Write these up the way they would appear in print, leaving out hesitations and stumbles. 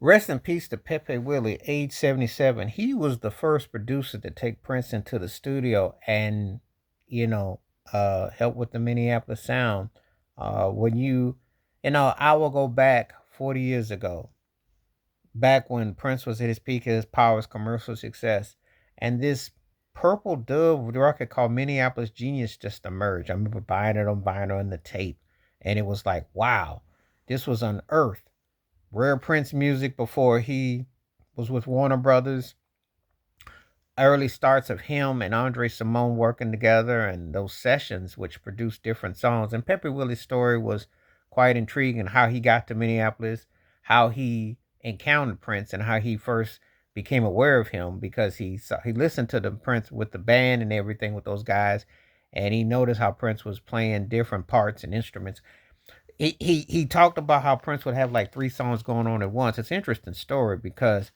Rest in peace to Pepe Willie, age 77. He was the first producer to take Prince into the studio and, you know, help with the Minneapolis sound. When I will go back 40 years ago, back when Prince was at his peak of his powers, commercial success, and this Purple Dove record called Minneapolis Genius just emerged. I remember buying it on vinyl and the tape, and it was like, wow, this was unearthed. Rare Prince music before he was with Warner Brothers. Early starts of him and Andre Simone working together and those sessions which produced different songs. And Pepe Willie's story was quite intriguing, how he got to Minneapolis, how he encountered Prince and how he first became aware of him because he listened to the Prince with the band and everything with those guys, and he noticed how Prince was playing different parts and instruments. He talked about how Prince would have like three songs going on at once. It's an interesting story because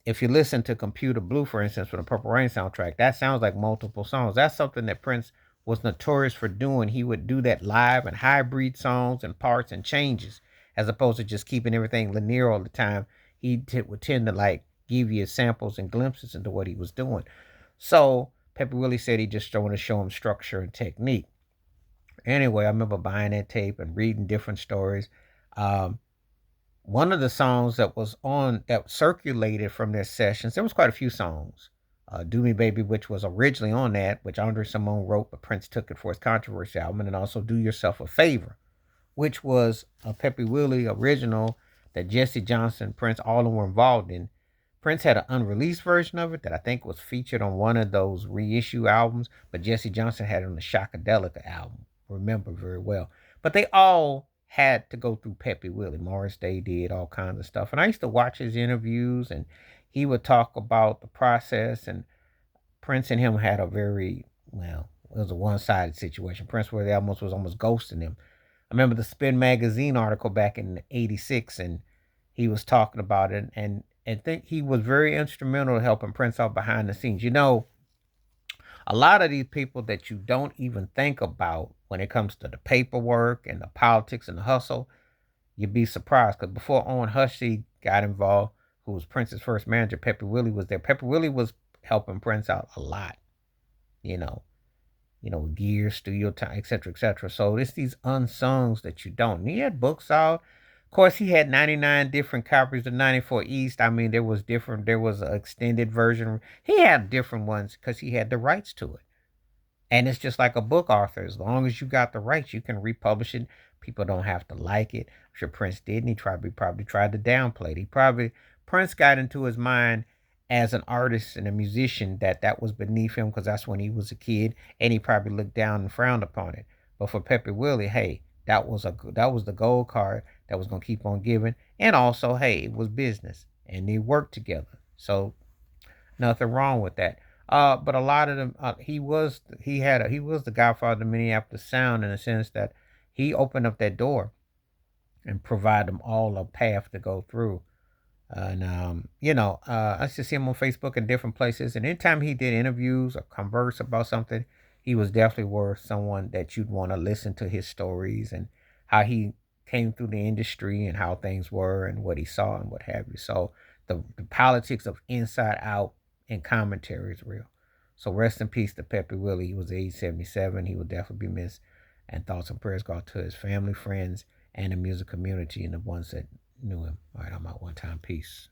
if you listen to Computer Blue, for instance, from the Purple Rain soundtrack, that sounds like multiple songs. That's something that Prince was notorious for doing. He would do that live and hybrid songs and parts and changes, as opposed to just keeping everything linear all the time. Would tend to like give you samples and glimpses into what he was doing. So Pepe really said he just wanted to show him structure and technique. Anyway, I remember buying that tape and reading different stories. Um, One of the songs that circulated from their sessions, there was quite a few songs. "Do Me Baby," which was originally on that, which Andre Simone wrote, but Prince took it for his Controversy album, and then also "Do Yourself a Favor," which was a Pepe Willie original that Jesse Johnson, Prince, all of them were involved in. Prince had an unreleased version of it that I think was featured on one of those reissue albums, but Jesse Johnson had it on the Shockadelica album. Remember very well. But they all had to go through Pepe Willie. Morris Day did all kinds of stuff. And I used to watch his interviews and he would talk about the process, and Prince and him had a very, well, it was a one-sided situation. Prince was almost ghosting him. I remember the Spin magazine article back in '86, and he was talking about it, and think he was very instrumental in helping Prince out behind the scenes. A lot of these people that you don't even think about when it comes to the paperwork and the politics and the hustle, you'd be surprised. Because before Owen Hussey got involved, who was Prince's first manager, Pepe Willie was there. Pepe Willie was helping Prince out a lot, you know, gear, studio time, etc., etc. So it's these unsungs that you don't. And he had books out. Of course, he had 99 different copies of 94 East. I mean, there was different. There was an extended version. He had different ones because he had the rights to it. And it's just like a book author. As long as you got the rights, you can republish it. People don't have to like it. I'm sure Prince didn't. He probably tried to downplay it. Prince got into his mind as an artist and a musician that was beneath him because that's when he was a kid, and he probably looked down and frowned upon it. But for Pepe Willie, hey, that was the gold card that was gonna keep on giving, and also, hey, it was business, and they worked together. So nothing wrong with that. But a lot of them, he was the godfather of Minneapolis sound in the sense that he opened up that door and provided them all a path to go through. And I used to see him on Facebook and different places. And anytime he did interviews or converse about something, he was definitely worth someone that you'd want to listen to his stories and how he came through the industry and how things were and what he saw and what have you. So the politics of Inside Out and commentary is real. So rest in peace to Pepe Willie. He was age 77. He will definitely be missed. And thoughts and prayers go out to his family, friends, and the music community and the ones that knew him. All right, I'm out one time. Peace.